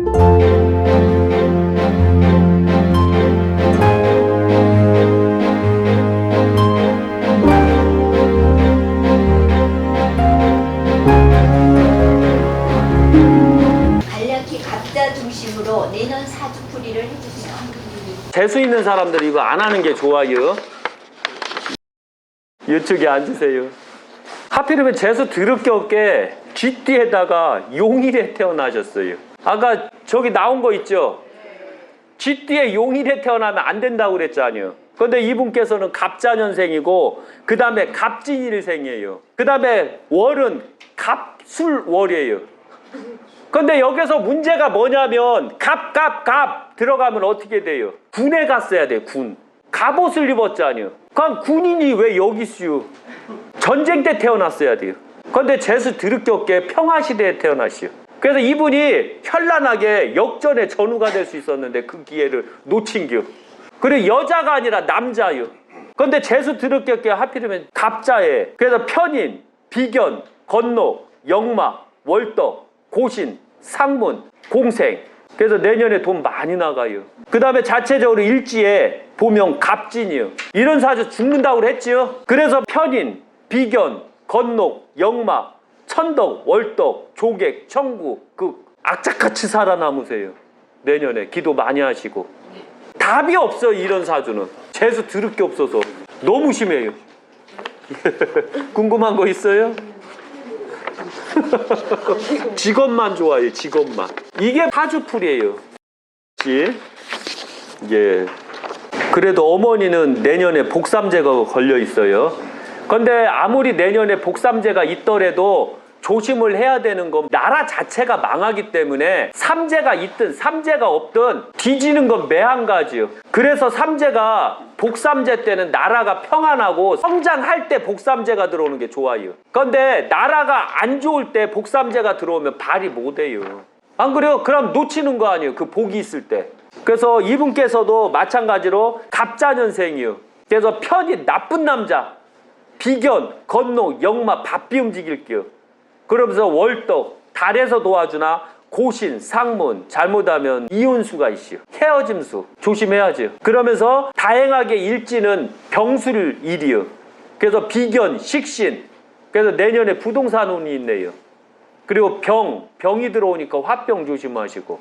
간략히 갑자 중심으로 내년 사주풀이를 해주세요. 재수 있는 사람들이 이거 안 하는 게 좋아요. 이쪽에 앉으세요. 하필이면 재수 더럽게 없게 쥐띠에다가 용일에 태어나셨어요. 아까 저기 나온 거 있죠? 쥐띠에 용일에 태어나면 안 된다고 그랬잖아요. 근데 이분께서는 갑자년생이고 그 다음에 갑진일생이에요. 그 다음에 월은 갑술월이에요. 근데 여기서 문제가 뭐냐면 갑 들어가면 어떻게 돼요? 군에 갔어야 돼요. 군. 갑옷을 입었잖아요. 그럼 군인이 왜 여기 있어요? 전쟁 때 태어났어야 돼요. 근데 재수 더럽게 없게 평화시대에 태어나시오. 그래서 이분이 현란하게 역전의 전우가 될 수 있었는데 그 기회를 놓친겨. 그리고 여자가 아니라 남자요. 근데 재수 더럽게 없게 하필이면 갑자에. 그래서 편인, 비견, 건록, 역마, 월덕, 고신, 상문, 공생. 그래서 내년에 돈 많이 나가요. 그 다음에 자체적으로 일지에 보면 갑진이요. 이런 사주 죽는다고 그랬지요. 그래서 편인, 비견, 건록, 역마, 천덕, 월덕, 조객, 청구, 극 악착같이 살아남으세요. 내년에 기도 많이 하시고. 답이 없어요. 이런 사주는. 재수 더럽게 없어서 너무 심해요. 궁금한 거 있어요? 직업만 좋아해요. 직업만. 이게 사주풀이에요. 예. 그래도 어머니는 내년에 복삼재가 걸려 있어요. 근데 아무리 내년에 복삼재가 있더라도 조심을 해야 되는 건 나라 자체가 망하기 때문에 삼재가 있든 삼재가 없든 뒤지는 건 매한가지요. 그래서 삼재가 복삼재 때는 나라가 평안하고 성장할 때 복삼재가 들어오는 게 좋아요. 근데 나라가 안 좋을 때 복삼재가 들어오면 발이 못해요. 안 그래요? 그럼 놓치는 거 아니에요. 그 복이 있을 때. 그래서 이분께서도 마찬가지로 갑자년생이요. 그래서 편이 나쁜 남자, 비견, 건록, 역마, 바삐 움직일게요. 그러면서 월덕, 달에서 도와주나 고신, 상문, 잘못하면 이혼수가 있어요. 헤어짐수 조심해야죠. 그러면서 다행하게 일지는 병술 일이요. 그래서 비견, 식신. 그래서 내년에 부동산 운이 있네요. 그리고 병이 들어오니까 화병 조심하시고.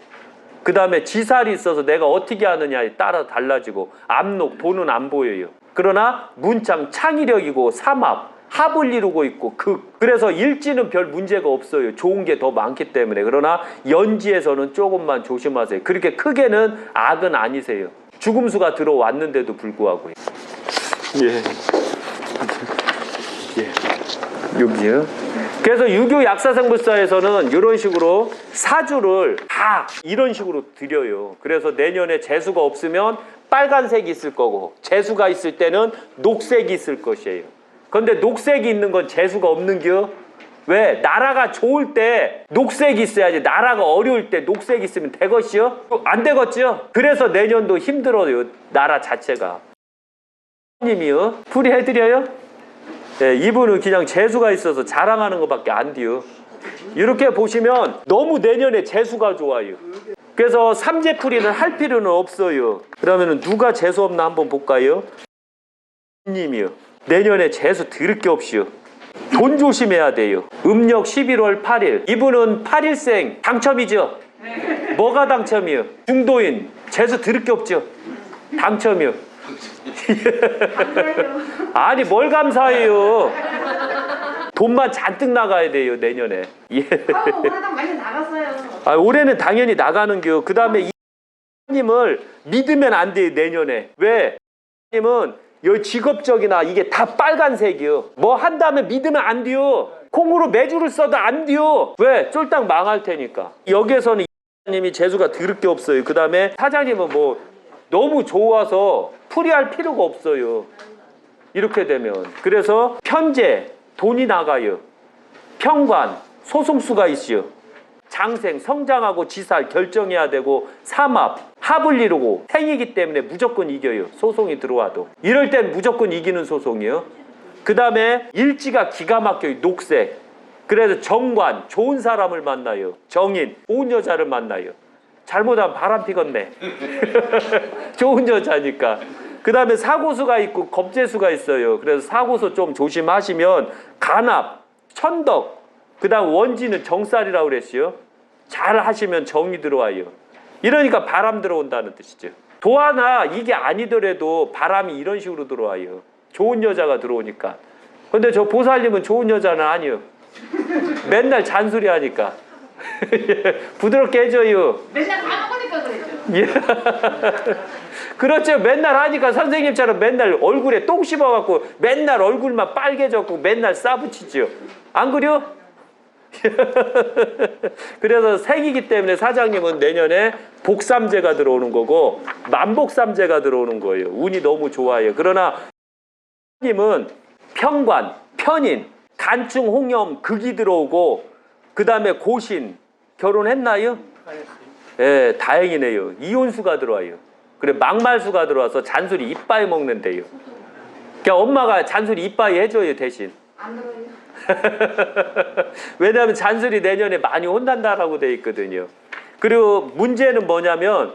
그 다음에 지살이 있어서 내가 어떻게 하느냐에 따라 달라지고. 압록, 돈은 안 보여요. 그러나 문창, 창의력이고 삼합, 합을 이루고 있고 그래서 일지는 별 문제가 없어요. 좋은 게 더 많기 때문에. 그러나 연지에서는 조금만 조심하세요. 그렇게 크게는 악은 아니세요. 죽음수가 들어왔는데도 불구하고. 예. 예. 여기요. 그래서 유교 약사생불사에서는 이런 식으로 사주를 다 이런 식으로 드려요. 그래서 내년에 재수가 없으면 빨간색이 있을 거고 재수가 있을 때는 녹색이 있을 것이에요. 근데 녹색이 있는 건 재수가 없는겨? 왜? 나라가 좋을 때 녹색이 있어야지. 나라가 어려울 때 녹색이 있으면 되겠지요? 안 되겠지요? 그래서 내년도 힘들어요. 나라 자체가. 님이요? 풀이해드려요? 네, 이분은 그냥 재수가 있어서 자랑하는 것밖에 안 돼요. 이렇게 보시면 너무 내년에 재수가 좋아요. 그래서 삼재풀이는 할 필요는 없어요. 그러면 누가 재수 없나 한번 볼까요? 님이요. 내년에 재수 들을 게 없이요. 돈 조심해야 돼요. 음력 11월 8일. 이분은 8일생 당첨이죠? 네. 뭐가 당첨이요? 중도인. 재수 들을 게 없죠? 당첨이요. 아니 뭘 감사해요. 돈만 잔뜩 나가야 돼요. 내년에. 예. 올해도 많이 나갔어요. 올해는 당연히 나가는겨. 그 다음에 님을 믿으면 안 돼요. 내년에. 왜? 님은 요 직업적이나 이게 다 빨간색이요. 뭐 한다면 믿으면 안 돼요. 콩으로 매주를 써도 안 돼요. 왜? 쫄딱 망할 테니까. 여기에서는 님이 재수가 더럽게 없어요. 그 다음에 사장님은 뭐 너무 좋아서 풀이할 필요가 없어요. 이렇게 되면. 그래서 편재, 돈이 나가요. 평관, 소송수가 있어요. 장생, 성장하고 지살 결정해야 되고 삼합, 합을 이루고 생이기 때문에 무조건 이겨요. 소송이 들어와도. 이럴 땐 무조건 이기는 소송이요. 그 다음에 일지가 기가 막혀요. 녹색. 그래서 정관, 좋은 사람을 만나요. 정인, 좋은 여자를 만나요. 잘못하면 바람 피겠네. 좋은 여자니까. 그 다음에 사고수가 있고 겁재수가 있어요. 그래서 사고수 좀 조심하시면 간합, 천덕, 그 다음 원지는 정살이라고 그랬어요. 잘 하시면 정이 들어와요. 이러니까 바람 들어온다는 뜻이죠. 도 하나 이게 아니더라도 바람이 이런 식으로 들어와요. 좋은 여자가 들어오니까. 근데 저 보살님은 좋은 여자는 아니요. 맨날 잔소리 하니까. 부드럽게 해줘요. 맨날 다 먹으니까 그랬죠. 예. 그렇죠. 맨날 하니까 선생님처럼 맨날 얼굴에 똥 씹어갖고 맨날 얼굴만 빨개졌고 맨날 싸붙이죠. 안 그래요? 그래서 생이기 때문에 사장님은 내년에 복삼재가 들어오는 거고 만복삼재가 들어오는 거예요. 운이 너무 좋아요. 그러나 님은 평관, 편인, 간충, 홍염, 극이 들어오고 그 다음에 고신 결혼했나요? 예, 다행이네요. 이혼수가 들어와요. 그래 막말수가 들어와서 잔소리 이빠이 먹는데요. 그러니까 엄마가 잔소리 이빠이 해줘요 대신. 안 들어요. 왜냐하면 잔소리 내년에 많이 혼난다라고 돼 있거든요. 그리고 문제는 뭐냐면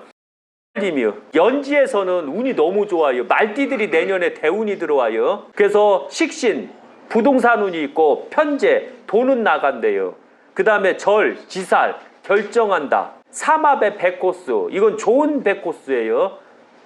님이요. 연지에서는 운이 너무 좋아요. 말띠들이 내년에 대운이 들어와요. 그래서 식신, 부동산 운이 있고 편재, 돈은 나간대요. 그 다음에 절, 지살, 결정한다. 삼합의 백코스, 이건 좋은 백코스예요.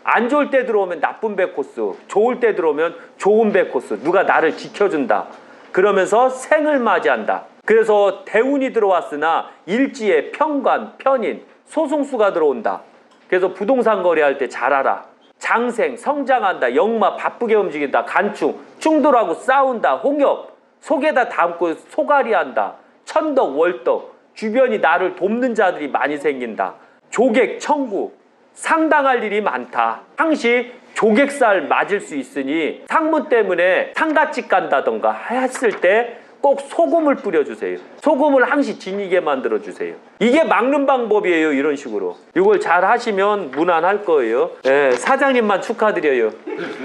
안 좋을 때 들어오면 나쁜 백코스, 좋을 때 들어오면 좋은 백코스. 누가 나를 지켜준다. 그러면서 생을 맞이한다. 그래서 대운이 들어왔으나 일지에 평관, 편인, 소송수가 들어온다. 그래서 부동산 거래할 때 잘 알아. 장생, 성장한다. 역마 바쁘게 움직인다. 간충, 충돌하고 싸운다. 홍역, 속에다 담고 소가리한다. 천덕, 월덕, 주변이 나를 돕는 자들이 많이 생긴다. 조객, 청구, 상당할 일이 많다. 항시 조객살 맞을 수 있으니 상문 때문에 상가집 간다던가 했을 때 꼭 소금을 뿌려주세요. 소금을 항시 지니게 만들어주세요. 이게 막는 방법이에요. 이런 식으로. 이걸 잘 하시면 무난할 거예요. 예, 사장님만 축하드려요.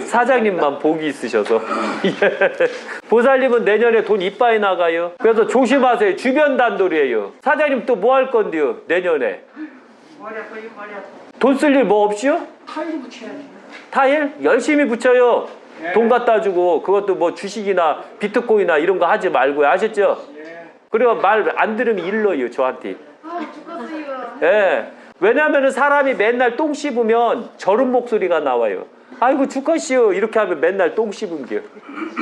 사장님만 복이 있으셔서. 보살님은 내년에 돈 이빠이 나가요. 그래서 조심하세요. 주변 단돌이에요. 사장님 또 뭐 할 건데요? 내년에. 머리 아파, 머리 아파. 돈 쓸 일 뭐 없이요? 타일 붙여야지. 타일? 열심히 붙여요. 돈 갖다 주고 그것도 뭐 주식이나 비트코인이나 이런 거 하지 말고요. 아셨죠? 그리고 말 안 들으면 일러요. 저한테. 아, 죽었어요. 예. 왜냐하면 사람이 맨날 똥 씹으면 저런 목소리가 나와요. 아이고 죽겠시오. 이렇게 하면 맨날 똥 씹은겨.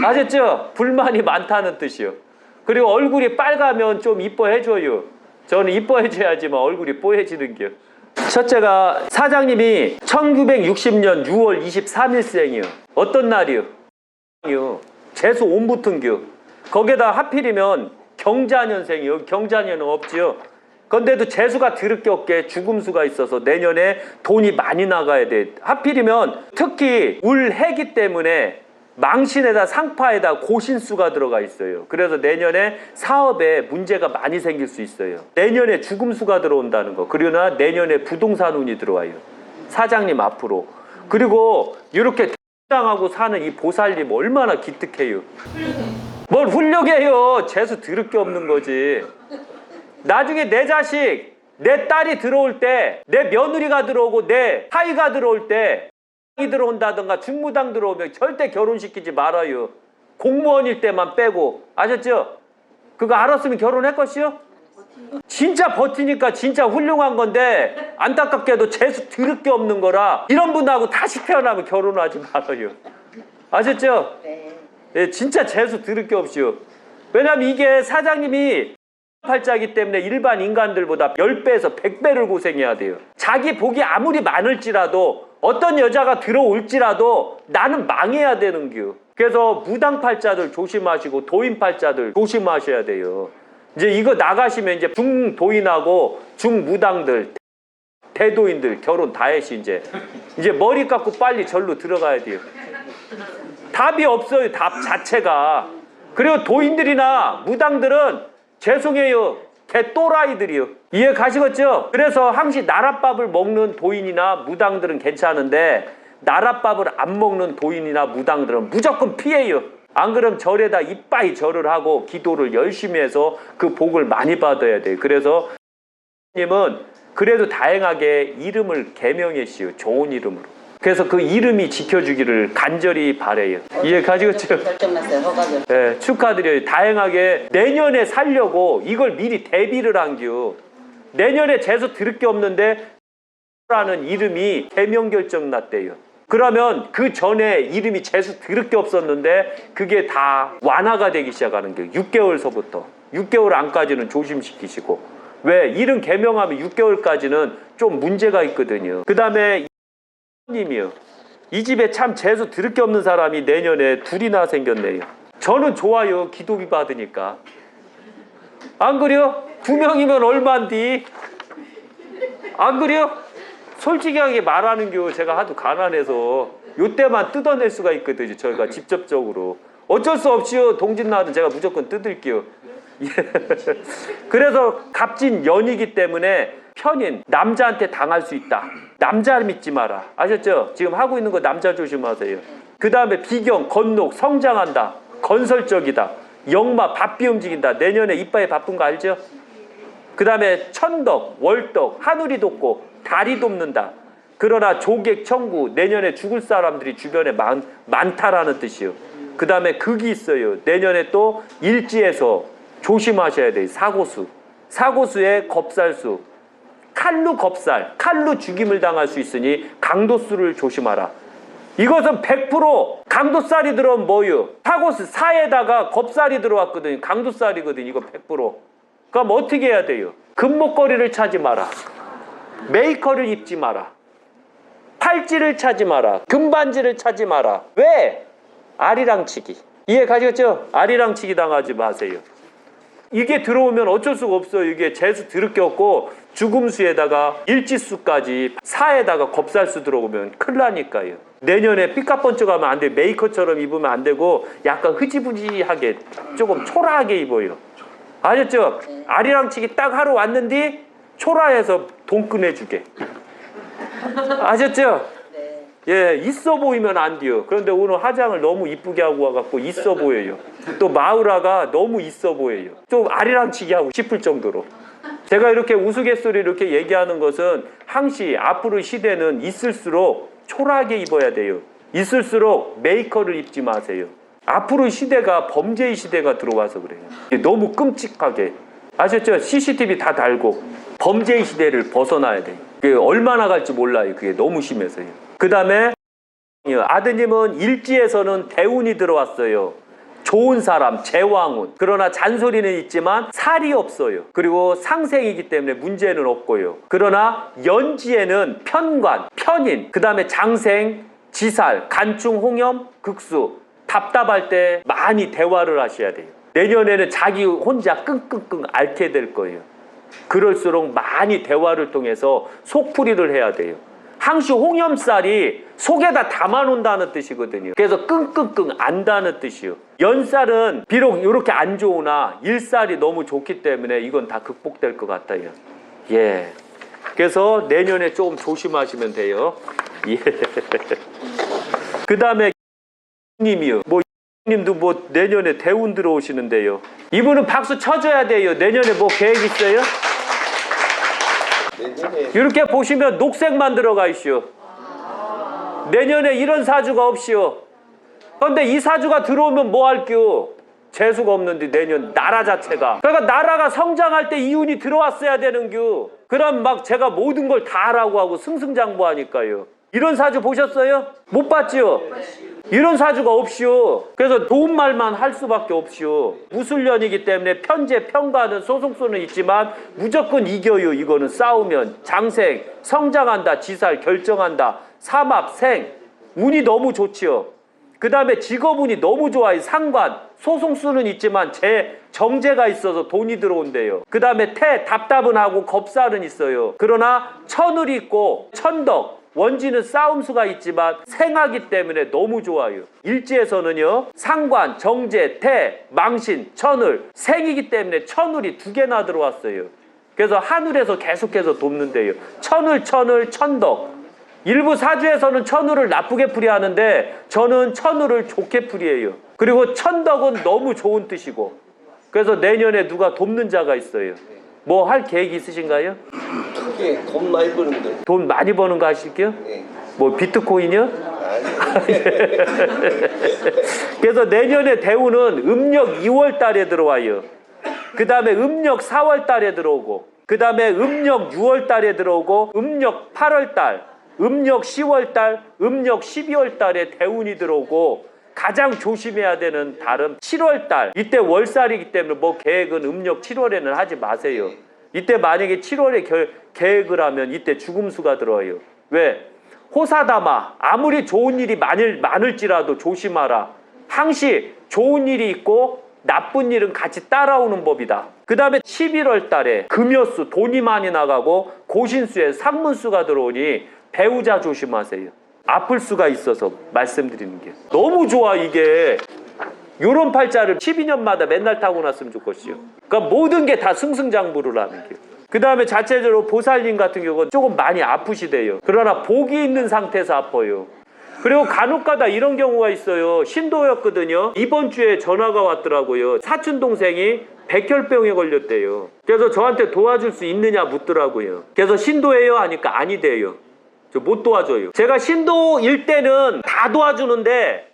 아셨죠? 불만이 많다는 뜻이요. 그리고 얼굴이 빨가면 좀 이뻐해줘요. 저는 이뻐해줘야지만 얼굴이 뽀해지는겨. 첫째가 사장님이 1960년 6월 23일생이요. 어떤 날이요? 재수 온 붙은겨. 거기에다 하필이면 경자년생이요. 경자년은 없지요. 근데도 재수가 드럽게 없게 죽음수가 있어서 내년에 돈이 많이 나가야 돼. 하필이면 특히 울해기 때문에 망신에다 상파에다 고신수가 들어가 있어요. 그래서 내년에 사업에 문제가 많이 생길 수 있어요. 내년에 죽음수가 들어온다는 거. 그러나 내년에 부동산 운이 들어와요. 사장님 앞으로. 그리고 이렇게 당하고 사는 이 보살님 얼마나 기특해요. 뭘 훌륭해요. 재수 드럽게 없는 거지. 나중에 내 자식, 내 딸이 들어올 때, 내 며느리가 들어오고 내 사위가 들어올 때 이 들어온다던가 중무당 들어오면 절대 결혼시키지 말아요. 공무원일 때만 빼고. 아셨죠? 그거 알았으면 결혼할 것이요? 진짜 버티니까 진짜 훌륭한 건데 안타깝게도 재수 드럽게 없는 거라 이런 분하고 다시 태어나면 결혼하지 말아요. 아셨죠? 네. 예, 진짜 재수 드럽게 없이요. 왜냐면 이게 사장님이 팔자이기 때문에 일반 인간들보다 10배에서 100배를 고생해야 돼요. 자기 복이 아무리 많을지라도 어떤 여자가 들어올지라도 나는 망해야 되는 겨. 그래서 무당팔자들 조심하시고 도인팔자들 조심하셔야 돼요. 이제 이거 나가시면 이제 중도인하고 중무당들 대도인들 결혼 다 했시. 이제 머리 깎고 빨리 절로 들어가야 돼요. 답이 없어요. 답 자체가. 그리고 도인들이나 무당들은 죄송해요. 개 또라이들이요. 이해 가시겠죠? 그래서 항시 나랏밥을 먹는 도인이나 무당들은 괜찮은데 나랏밥을 안 먹는 도인이나 무당들은 무조건 피해요. 안 그러면 절에다 이빠이 절을 하고 기도를 열심히 해서 그 복을 많이 받아야 돼요. 그래서 님은 그래도 다행하게 이름을 개명했시오. 좋은 이름으로. 그래서 그 이름이 지켜주기를 간절히 바래요. 이해 가지고죠? 결정났어요. 허가죠. 네, 축하드려요. 다행하게 내년에 살려고 이걸 미리 대비를 한겨. 내년에 재수 들을 게 없는데 라는 이름이 개명 결정 났대요. 그러면 그 전에 이름이 재수 들을 게 없었는데 그게 다 완화가 되기 시작하는 거예요. 6개월서부터. 6개월 안까지는 조심시키시고. 왜? 이름 개명하면 6개월까지는 좀 문제가 있거든요. 그 다음에 님이요. 이 집에 참 재수 들을 게 없는 사람이 내년에 둘이나 생겼네요. 저는 좋아요. 기도비 받으니까. 안 그래요? 2명이면 얼만디? 안 그래요? 솔직하게 말하는 게 제가 하도 가난해서 요때만 뜯어낼 수가 있거든요. 저희가 직접적으로. 어쩔 수 없이요. 동짓날은 제가 무조건 뜯을게요. 그래서 갑진 연이기 때문에 편인, 남자한테 당할 수 있다. 남자 믿지 마라. 아셨죠? 지금 하고 있는 거 남자 조심하세요. 그 다음에 비경, 건록, 성장한다. 건설적이다. 역마, 바삐 움직인다. 내년에 이빠이 바쁜 거 알죠? 그 다음에 천덕, 월덕, 하늘이 돕고 달이 돕는다. 그러나 조객, 청구, 내년에 죽을 사람들이 주변에 많다라는 뜻이요. 그 다음에 극이 있어요. 내년에 또 일지에서 조심하셔야 돼요. 사고수. 사고수에 겁살수. 칼로 겁살, 칼로 죽임을 당할 수 있으니 강도수를 조심하라. 이것은 100% 강도살이 들어오면 뭐요? 사고수, 사에다가 겁살이 들어왔거든요. 강도살이거든요. 이거 100%. 그럼 어떻게 해야 돼요? 금목걸이를 차지 마라. 메이커를 입지 마라. 팔찌를 차지 마라. 금반지를 차지 마라. 왜? 아리랑치기. 이해 가시겠죠? 아리랑치기 당하지 마세요. 이게 들어오면 어쩔 수가 없어요. 이게 재수 들을 게 없고 죽음수에다가 일지수까지 사에다가 겁살수 들어오면 큰일 나니까요. 내년에 삐까번쩍하면 안 돼요. 메이커처럼 입으면 안 되고 약간 흐지부지하게 조금 초라하게 입어요. 아셨죠? 아리랑치기 딱 하러 왔는데 초라해서 돈 꺼내주게. 아셨죠? 예, 있어 보이면 안 돼요. 그런데 오늘 화장을 너무 이쁘게 하고 와갖고 있어 보여요. 또 마우라가 너무 있어 보여요. 좀 아리랑치기 하고 싶을 정도로. 제가 이렇게 우스갯소리 이렇게 얘기하는 것은 항시 앞으로 시대는 있을수록 초라하게 입어야 돼요. 있을수록 메이커를 입지 마세요. 앞으로 시대가 범죄의 시대가 들어와서 그래요. 너무 끔찍하게. 아셨죠? CCTV 다 달고 범죄의 시대를 벗어나야 돼요. 그게 얼마나 갈지 몰라요. 그게 너무 심해서요. 그 다음에 아드님은 일지에서는 대운이 들어왔어요. 좋은 사람, 제왕운. 그러나 잔소리는 있지만 살이 없어요. 그리고 상생이기 때문에 문제는 없고요. 그러나 연지에는 편관, 편인, 그 다음에 장생, 지살, 간충, 홍염, 극수. 답답할 때 많이 대화를 하셔야 돼요. 내년에는 자기 혼자 끙끙끙 앓게 될 거예요. 그럴수록 많이 대화를 통해서 속풀이를 해야 돼요. 항시 홍염살이 속에다 담아놓는다는 뜻이거든요. 그래서 끙끙끙 안다는 뜻이요. 연살은 비록 이렇게 안 좋으나 일살이 너무 좋기 때문에 이건 다 극복될 것 같아요. 예. 그래서 내년에 조금 조심하시면 돼요. 예. 그 다음에 님이요. 님도 뭐 내년에 대운 들어오시는데요. 이분은 박수 쳐줘야 돼요. 내년에 뭐 계획 있어요? 이렇게 보시면 녹색만 들어가 있슈. 내년에 이런 사주가 없시오. 그런데 이 사주가 들어오면 뭐 할게요? 재수가 없는데 내년 나라 자체가. 그러니까 나라가 성장할 때 이운이 들어왔어야 되는겨. 그럼 막 제가 모든 걸 다 하라고 하고 승승장구하니까요. 이런 사주 보셨어요? 못 봤지요? 이런 사주가 없이요. 그래서 좋은 말만 할 수밖에 없이요. 무술년이기 때문에 편제, 평가는 소송수는 있지만 무조건 이겨요. 이거는 싸우면. 장생, 성장한다, 지살, 결정한다, 삼합, 생. 운이 너무 좋지요. 그 다음에 직업운이 너무 좋아요. 상관, 소송수는 있지만 정제가 있어서 돈이 들어온대요. 그 다음에 태, 답답은 하고 겁살은 있어요. 그러나 천을이 있고 천덕, 원지는 싸움수가 있지만 생하기 때문에 너무 좋아요. 일지에서는요, 상관, 정제, 태, 망신, 천을, 생이기 때문에 천을이 2개나 들어왔어요. 그래서 하늘에서 계속해서 돕는데요. 천을, 천덕. 일부 사주에서는 천을을 나쁘게 풀이하는데 저는 천을을 좋게 풀이해요. 그리고 천덕은 너무 좋은 뜻이고. 그래서 내년에 누가 돕는 자가 있어요. 뭐 할 계획이 있으신가요? 크게 돈 많이 버는데. 돈 많이 버는 거 하실게요? 예. 뭐 비트코인이요? 아니. 그래서 내년에 대우는 음력 2월 달에 들어와요. 그 다음에 음력 4월 달에 들어오고, 그 다음에 음력 6월 달에 들어오고, 음력 8월 달, 음력 10월 달, 음력 12월 달에 대운이 들어오고, 가장 조심해야 되는 달은 7월 달. 이때 월살이기 때문에 뭐 계획은 음력 7월에는 하지 마세요. 이때 만약에 7월에 계획을 하면 이때 죽음수가 들어와요. 왜? 호사다마. 아무리 좋은 일이 많을지라도 조심하라. 항시 좋은 일이 있고 나쁜 일은 같이 따라오는 법이다. 그 다음에 11월 달에 금여수, 돈이 많이 나가고 고신수에 상문수가 들어오니 배우자 조심하세요. 아플 수가 있어서 말씀드리는 게 너무 좋아. 이게 요런 팔자를 12년마다 맨날 타고 났으면 좋겠어요. 그러니까 모든 게 다 승승장구를 하는 게. 그 다음에 자체적으로 보살님 같은 경우는 조금 많이 아프시대요. 그러나 복이 있는 상태에서 아파요. 그리고 간혹가다 이런 경우가 있어요. 신도였거든요. 이번 주에 전화가 왔더라고요. 사촌 동생이 백혈병에 걸렸대요. 그래서 저한테 도와줄 수 있느냐 묻더라고요. 그래서 신도예요 하니까 아니대요. 저 못 도와줘요. 제가 신도일 때는 다 도와주는데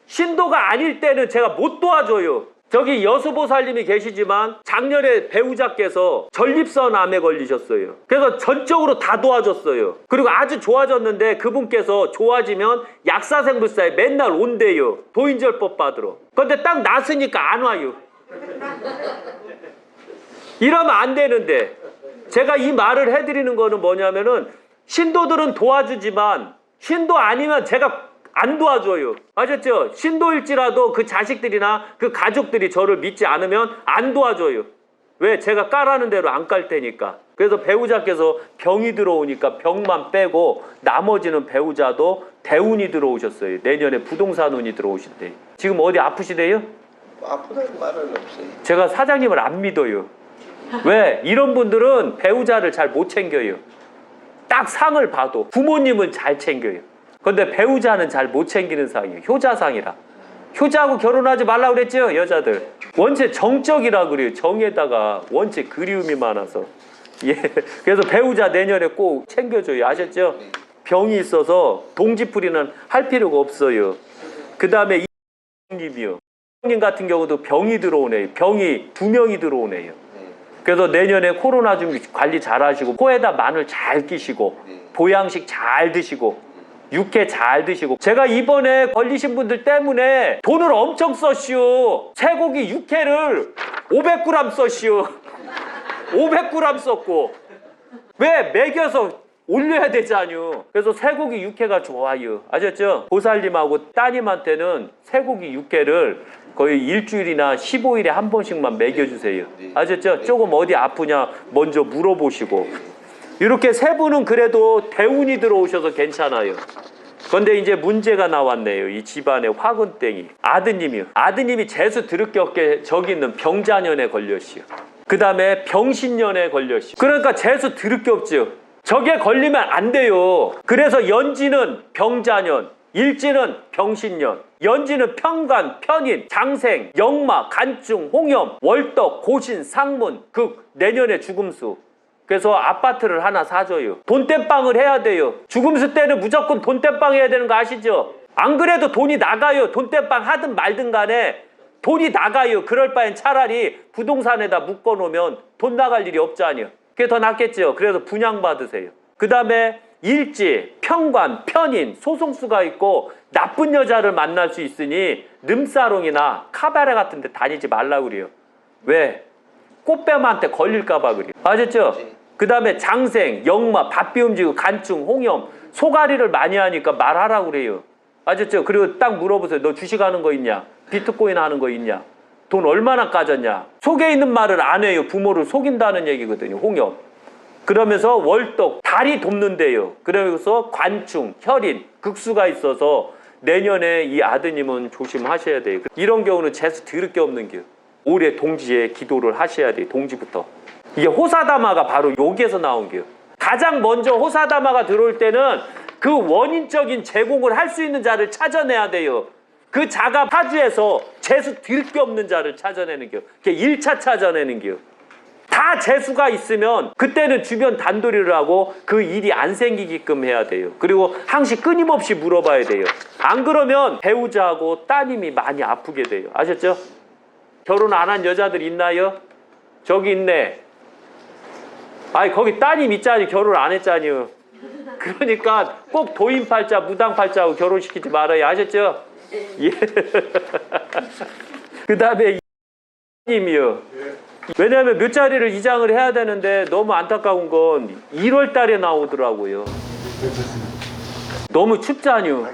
신도가 아닐 때는 제가 못 도와줘요. 저기 여수보살님이 계시지만 작년에 배우자께서 전립선암에 걸리셨어요. 그래서 전적으로 다 도와줬어요. 그리고 아주 좋아졌는데 그분께서 좋아지면 약사생불사에 맨날 온대요. 도인절법 받으러. 근데 딱 났으니까 안 와요. 이러면 안 되는데, 제가 이 말을 해드리는 거는 뭐냐면은 신도들은 도와주지만 신도 아니면 제가 안 도와줘요. 아셨죠? 신도일지라도 그 자식들이나 그 가족들이 저를 믿지 않으면 안 도와줘요. 왜? 제가 까라는 대로 안 깔 테니까. 그래서 배우자께서 병이 들어오니까 병만 빼고 나머지는 배우자도 대운이 들어오셨어요. 내년에 부동산 운이 들어오신대요. 지금 어디 아프시대요? 아프다는 말은 없어요. 제가 사장님을 안 믿어요. 왜? 이런 분들은 배우자를 잘 못 챙겨요. 딱 상을 봐도 부모님은 잘 챙겨요. 근데 배우자는 잘 못 챙기는 상이에요. 효자상이라. 효자하고 결혼하지 말라고 그랬죠, 여자들. 원체 정적이라 그래요. 정에다가 원체 그리움이 많아서. 예. 그래서 배우자 내년에 꼭 챙겨줘요. 아셨죠? 병이 있어서 동지풀이는 할 필요가 없어요. 그 다음에 이님이요. 님 같은 경우도 병이 들어오네요. 병이 2명이 들어오네요. 그래서 내년에 코로나 좀 관리 잘 하시고, 코에다 마늘 잘 끼시고, 보양식 잘 드시고, 육회 잘 드시고. 제가 이번에 걸리신 분들 때문에 돈을 엄청 썼시오. 쇠고기 육회를 500g 썼시오. 500g 썼고. 왜? 먹여서 올려야 되잖아요. 그래서 쇠고기 육회가 좋아요. 아셨죠? 보살님하고 따님한테는 쇠고기 육회를 거의 일주일이나 15일에 한 번씩만 먹여주세요. 아셨죠? 조금 어디 아프냐 먼저 물어보시고. 이렇게 세 분은 그래도 대운이 들어오셔서 괜찮아요. 그런데 이제 문제가 나왔네요. 이 집안에 화근땡이. 아드님이요. 아드님이 재수 드럽게 없게 저기 있는 병자년에 걸렸시오. 그 다음에 병신년에 걸렸시오. 그러니까 재수 드럽게 없죠. 저게 걸리면 안 돼요. 그래서 연지는 병자년, 일지는 병신년, 연지는 편관, 편인, 장생, 역마, 간충, 홍염, 월덕, 고신, 상문, 극, 내년에 죽음수. 그래서 아파트를 하나 사줘요. 돈땜빵을 해야 돼요. 죽음수 때는 무조건 돈땜빵 해야 되는 거 아시죠? 안 그래도 돈이 나가요. 돈땜빵 하든 말든 간에 돈이 나가요. 그럴 바엔 차라리 부동산에다 묶어놓으면 돈 나갈 일이 없잖아요. 그게 더 낫겠죠. 그래서 분양받으세요. 그 다음에 일지, 편관, 편인, 소송수가 있고 나쁜 여자를 만날 수 있으니 름사롱이나 카바레 같은 데 다니지 말라고 그래요. 왜? 꽃뱀한테 걸릴까 봐 그래요. 아셨죠? 그 다음에 장생, 역마, 밥비 움직이고 간충, 홍염, 소가리를 많이 하니까 말하라고 그래요. 아셨죠? 그리고 딱 물어보세요. 너 주식하는 거 있냐? 비트코인 하는 거 있냐? 돈 얼마나 까졌냐? 속에 있는 말을 안 해요. 부모를 속인다는 얘기거든요. 홍염. 그러면서 월덕, 달이 돕는데요. 그래서 관충, 혈인, 극수가 있어서 내년에 이 아드님은 조심하셔야 돼요. 이런 경우는 재수 드럽게 없는 게 올해 동지에 기도를 하셔야 돼요. 동지부터. 이게 호사다마가 바로 여기에서 나온 게요. 가장 먼저 호사다마가 들어올 때는 그 원인적인 제공을 할 수 있는 자를 찾아내야 돼요. 그 자가 파주에서 재수 드럽게 없는 자를 찾아내는 게요. 그게 1차 찾아내는 게요. 다 다 재수가 있으면 그때는 주변 단도리를 하고 그 일이 안 생기게끔 해야 돼요. 그리고 항시 끊임없이 물어봐야 돼요. 안 그러면 배우자하고 따님이 많이 아프게 돼요. 아셨죠? 결혼 안 한 여자들 있나요? 저기 있네. 아이 거기 따님 있잖니. 결혼 안 했잖니요. 그러니까 꼭 도인팔자 무당팔자하고 결혼시키지 말아요. 아셨죠? 예. 그 다음에 님이요. 왜냐하면 몇 자리를 이장을 해야 되는데 너무 안타까운 건 1월 달에 나오더라고요. 너무 춥잖요.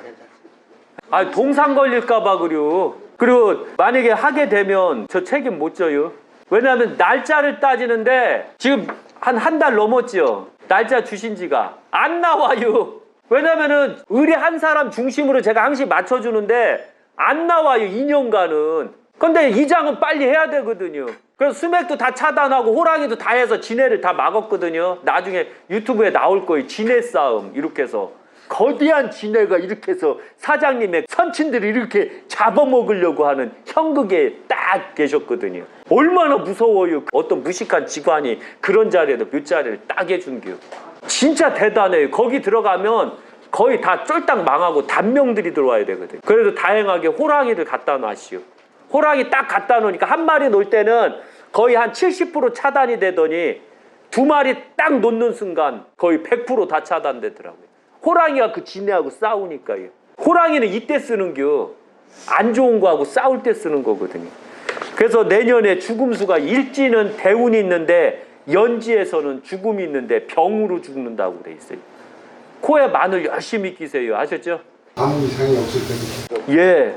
아 동상 걸릴까봐 그래요. 그리고 만약에 하게 되면 저 책임 못 져요. 왜냐하면 날짜를 따지는데 지금 한 달 넘었죠. 날짜 주신 지가 안 나와요. 왜냐면은 의뢰 한 사람 중심으로 제가 항시 맞춰주는데 안 나와요. 2년간은. 근데 이장은 빨리 해야 되거든요. 그래서 수맥도 다 차단하고 호랑이도 다 해서 지네를 다 막았거든요. 나중에 유튜브에 나올 거예요. 지네 싸움 이렇게 해서 거대한 지네가 이렇게 해서 사장님의 선친들을 이렇게 잡아먹으려고 하는 형극에 딱 계셨거든요. 얼마나 무서워요. 어떤 무식한 직관이 그런 자리에도 몇 자리를 딱 해준겨. 진짜 대단해요. 거기 들어가면 거의 다 쫄딱 망하고 단명들이 들어와야 되거든요. 그래도 다행하게 호랑이를 갖다 놨시오. 호랑이 딱 갖다 놓으니까 한 마리 놓을 때는 거의 한 70% 차단이 되더니 두 마리 딱 놓는 순간 거의 100% 다 차단되더라고요. 호랑이가 그 지네하고 싸우니까요. 호랑이는 이때 쓰는겨. 안 좋은 거하고 싸울 때 쓰는 거거든요. 그래서 내년에 죽음수가 일지는 대운이 있는데 연지에서는 죽음이 있는데 병으로 죽는다고 돼 있어요. 코에 마늘 열심히 끼세요. 아셨죠? 아무 이상이 없을 때도. 예.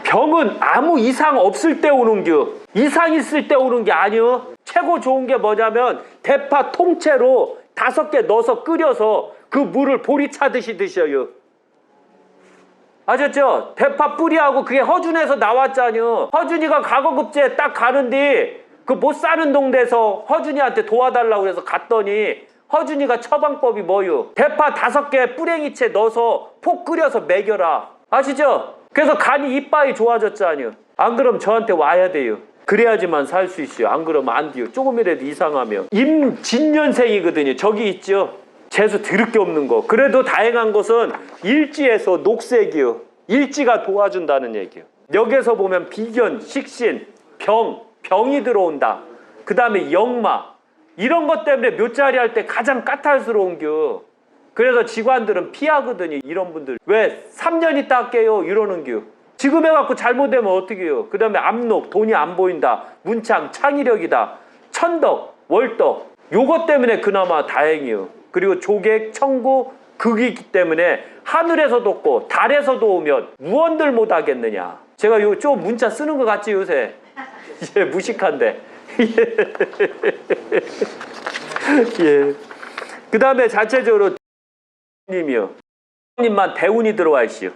병은 아무 이상 없을 때 오는 겨. 이상 있을 때 오는 게 아니요. 최고 좋은 게 뭐냐면 대파 통째로 5개 넣어서 끓여서 그 물을 보리 차듯이 드셔요. 아셨죠? 대파 뿌리하고 그게 허준에서 나왔잖요. 허준이가 과거급제에 딱 가는데 그 못 사는 동네에서 허준이한테 도와달라고 해서 갔더니 허준이가 처방법이 뭐요? 대파 5개 뿌랭이채 넣어서 폭 끓여서 먹여라. 아시죠? 그래서 간이 이빨이 좋아졌잖요. 안 그러면 저한테 와야 돼요. 그래야지만 살 수 있어요. 안 그러면 안 돼요. 조금이라도 이상하면. 임진년생이거든요. 저기 있죠. 재수 드럽게 없는 거. 그래도 다행한 것은 일지에서 녹색이요. 일지가 도와준다는 얘기요. 여기에서 보면 비견, 식신, 병이 들어온다. 그 다음에 역마. 이런 것 때문에 묘자리 할 때 가장 까탈스러운 겨. 그래서 직관들은 피하거든요. 이런 분들. 왜 3년 있다 할게요 이러는 겨. 지금 해갖고 잘못되면 어떻게 해요. 그 다음에 압록, 돈이 안 보인다. 문창, 창의력이다. 천덕, 월덕. 요것 때문에 그나마 다행이에요. 그리고 조객, 청구, 극이기 때문에 하늘에서도 없고 달에서도 오면 무언들 못하겠느냐. 제가 요 좀 문자 쓰는 것 같지 요새. 예, 무식한데. 예. 그 다음에 자체적으로 님이요. 님만 대운이 들어와 있시오.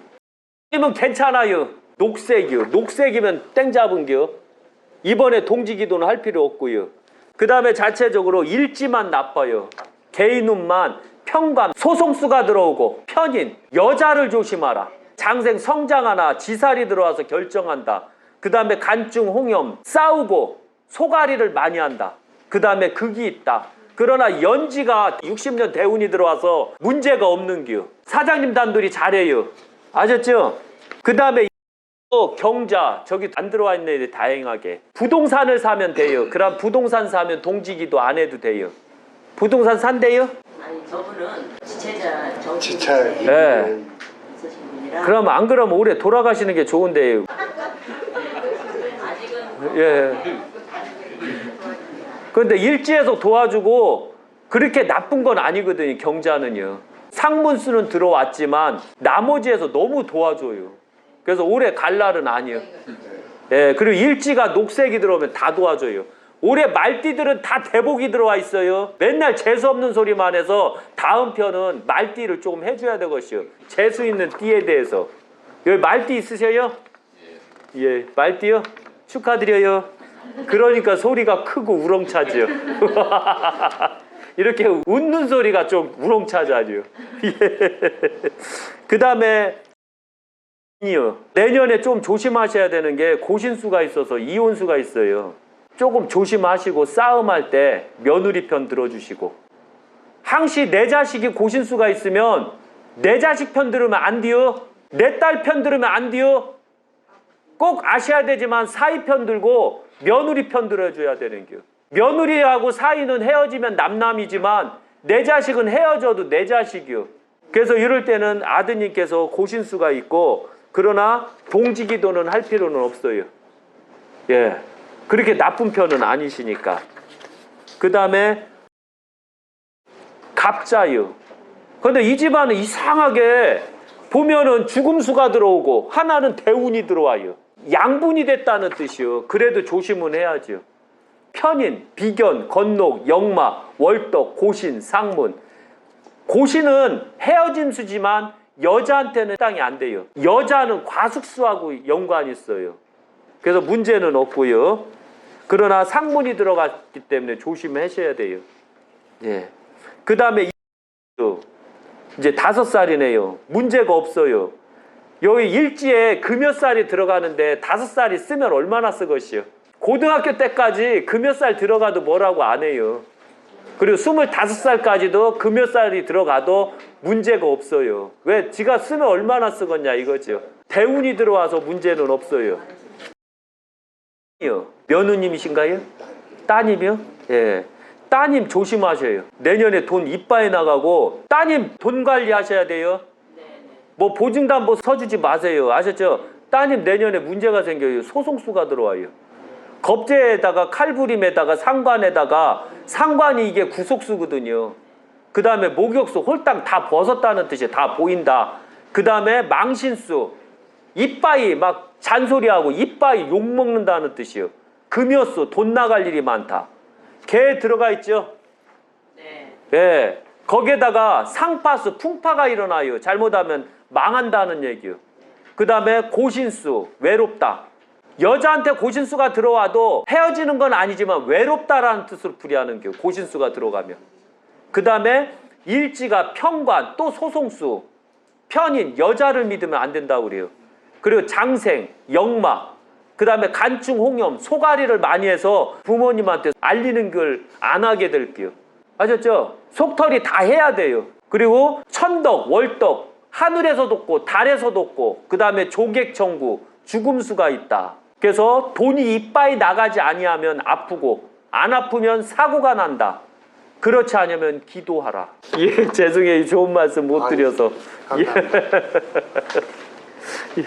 님은 괜찮아요. 녹색이요. 녹색이면 땡 잡은겨. 이번에 동지기도는 할 필요 없고요. 그 다음에 자체적으로 일지만 나빠요. 개인운만 평관, 소송수가 들어오고 편인, 여자를 조심하라. 장생 성장하나 지살이 들어와서 결정한다. 그 다음에 간증, 홍염, 싸우고 소가리를 많이 한다. 그 다음에 극이 있다. 그러나 연지가 60년 대운이 들어와서 문제가 없는 겨. 사장님 단둘이 잘해요. 아셨죠? 그 다음에 경자 저기 안 들어와 있네. 다행하게 부동산을 사면 돼요. 그럼 부동산 사면 동지기도 안 해도 돼요. 부동산 산대요? 아니 저분은 지체자 지체. 네. 있으신 분이라 그럼 안 그러면 올해 돌아가시는 게 좋은데요. 아직은 예. 그런데 일지에서 도와주고 그렇게 나쁜 건 아니거든요. 경자는요. 상문수는 들어왔지만 나머지에서 너무 도와줘요. 그래서 올해 갈 날은 아니에요. 예, 그리고 일지가 녹색이 들어오면 다 도와줘요. 올해 말띠들은 다 대복이 들어와 있어요. 맨날 재수없는 소리만 해서 다음 편은 말띠를 조금 해줘야 되겠어요. 재수 있는 띠에 대해서. 여기 말띠 있으세요? 예, 말띠요? 축하드려요. 그러니까 소리가 크고 우렁차죠. 이렇게 웃는 소리가 좀 우렁차죠. 그 다음에 내년에 좀 조심하셔야 되는 게 고신수가 있어서 이혼수가 있어요. 조금 조심하시고 싸움할 때 며느리 편 들어주시고, 항시 내 자식이 고신수가 있으면 내 자식 편 들으면 안 돼요. 내 딸 편 들으면 안 돼요. 꼭 아셔야 되지만 사위 편 들고 며느리 편 들어줘야 되는 겨. 며느리하고 사위는 헤어지면 남남이지만 내 자식은 헤어져도 내 자식이요. 그래서 이럴 때는 아드님께서 고신수가 있고 그러나 동지기도는 할 필요는 없어요. 예, 그렇게 나쁜 편은 아니시니까. 그 다음에 갑자요. 근데 이 집안은 이상하게 보면은 죽음수가 들어오고 하나는 대운이 들어와요. 양분이 됐다는 뜻이요. 그래도 조심은 해야죠. 편인, 비견, 건록, 역마, 월덕, 고신, 상문. 고신은 헤어진 수지만 여자한테는 해당이 안 돼요. 여자는 과숙수하고 연관이 있어요. 그래서 문제는 없고요. 그러나 상문이 들어갔기 때문에 조심하셔야 돼요. 예. 그 다음에 이제 5살이네요. 문제가 없어요. 여기 일지에 금여살이 들어가는데 5살이 쓰면 얼마나 쓰것이요. 고등학교 때까지 금여살 들어가도 뭐라고 안 해요. 그리고 25살까지도 금여살이 들어가도 문제가 없어요. 왜? 지가 쓰면 얼마나 쓰겠냐 이거죠. 대운이 들어와서 문제는 없어요. 며느님이신가요? 따님이요? 예. 따님 조심하셔요. 내년에 돈 이빠이 나가고 따님 돈 관리하셔야 돼요. 뭐 보증담보 서주지 마세요. 아셨죠? 따님 내년에 문제가 생겨요. 소송수가 들어와요. 겁제에다가 칼부림에다가 상관에다가 상관이 이게 구속수거든요. 그 다음에 목욕수 홀딱 다 벗었다는 뜻이 다 보인다. 그 다음에 망신수 이빠이 막 잔소리하고 이빠이 욕먹는다는 뜻이요. 금여수 돈 나갈 일이 많다. 개 들어가 있죠? 네. 예. 거기에다가 상파수 풍파가 일어나요. 잘못하면 망한다는 얘기요. 그 다음에 고신수 외롭다. 여자한테 고신수가 들어와도 헤어지는 건 아니지만 외롭다라는 뜻으로 풀이하는 게 고신수가 들어가면. 그 다음에 일지가 편관 또 소송수 편인 여자를 믿으면 안 된다고 그래요. 그리고 장생 역마 그 다음에 간충 홍염 소가리를 많이 해서 부모님한테 알리는 걸 안 하게 될게요. 아셨죠? 속털이 다 해야 돼요. 그리고 천덕 월덕 하늘에서 돋고 달에서 돋고 그 다음에 조객청구 죽음수가 있다. 그래서 돈이 이빠이 나가지 아니하면 아프고 안 아프면 사고가 난다. 그렇지 않으면 기도하라. 예, 죄송해요. 좋은 말씀 못 드려서. 감사합니다. 예.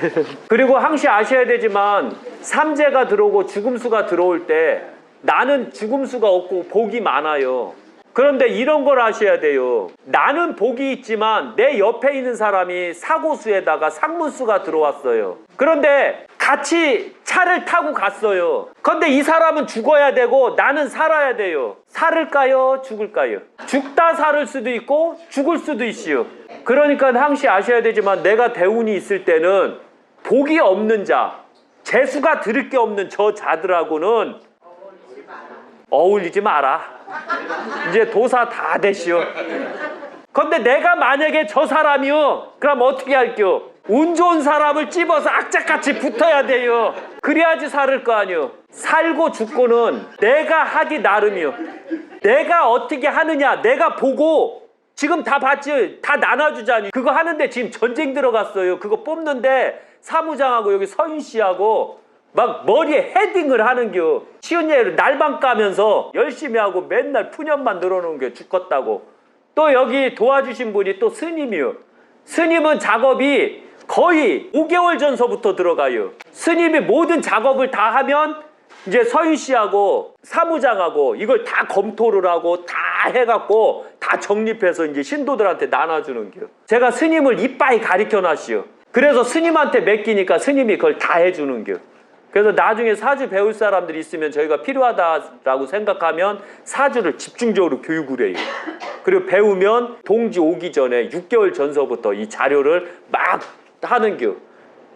그리고 항시 아셔야 되지만 삼재가 들어오고 죽음수가 들어올 때 나는 죽음수가 없고 복이 많아요. 그런데 이런 걸 아셔야 돼요. 나는 복이 있지만 내 옆에 있는 사람이 사고수에다가 상문수가 들어왔어요. 그런데 같이 차를 타고 갔어요. 그런데 이 사람은 죽어야 되고 나는 살아야 돼요. 살을까요? 죽을까요? 죽다 살을 수도 있고 죽을 수도 있어요. 그러니까 항시 아셔야 되지만 내가 대운이 있을 때는 복이 없는 자, 재수가 들을 게 없는 저 자들하고는 어울리지 마라. 이제 도사 다 되시오. 근데 내가 만약에 저 사람이요, 그럼 어떻게 할게요? 운 좋은 사람을 찝어서 악착같이 붙어야 돼요. 그래야지 살을 거 아니요. 살고 죽고는 내가 하기 나름이요. 내가 어떻게 하느냐 내가 보고 지금 다 봤지. 다 나눠주자니. 그거 하는데 지금 전쟁 들어갔어요. 그거 뽑는데 사무장하고 여기 서윤 씨하고 막 머리에 헤딩을 하는겨. 쉬운 예를 날방 까면서 열심히 하고 맨날 푸념만 늘어놓은 게 죽겠다고. 또 여기 도와주신 분이 또 스님이요. 스님은 작업이 거의 5개월 전서부터 들어가요. 스님이 모든 작업을 다 하면 이제 서윤 씨하고 사무장하고 이걸 다 검토를 하고 다 해갖고 다 정립해서 이제 신도들한테 나눠주는 겨. 제가 스님을 이빠이 가르쳐 놨시오. 그래서 스님한테 맡기니까 스님이 그걸 다 해주는 겨. 그래서 나중에 사주 배울 사람들이 있으면 저희가 필요하다라고 생각하면 사주를 집중적으로 교육을 해요. 그리고 배우면 동지 오기 전에 6개월 전서부터 이 자료를 막 하는 겨.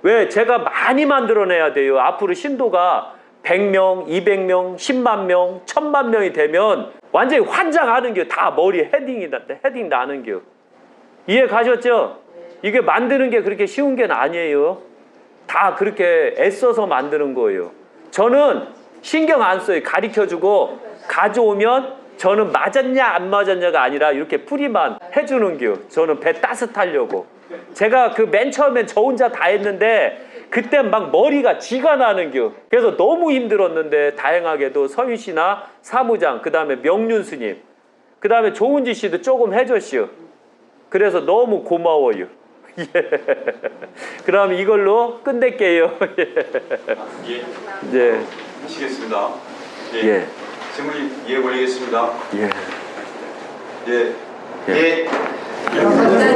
왜? 제가 많이 만들어내야 돼요. 앞으로 신도가 100명, 200명, 10만 명, 1000만 명이 되면 완전히 환장하는 겨. 다 머리에 헤딩 나는 겨. 이해 가셨죠? 이게 만드는 게 그렇게 쉬운 게 아니에요. 다 그렇게 애써서 만드는 거예요. 저는 신경 안 써요. 가르쳐주고 가져오면 저는 맞았냐 안 맞았냐가 아니라 이렇게 풀이만 해주는 겨. 저는 배 따뜻하려고. 제가 그 맨 처음엔 저 혼자 다 했는데 그때 막 머리가 쥐가 나는 겨. 그래서 너무 힘들었는데 다행하게도 서유 씨나 사무장, 그 다음에 명륜 스님, 그 다음에 조은지 씨도 조금 해줬시오. 그래서 너무 고마워요. 예. 그럼 이걸로 끝낼게요. 예. 예. 하시겠습니다. 예. 예. 질문이 이해 올리겠습니다. 예. 예. 예. 예.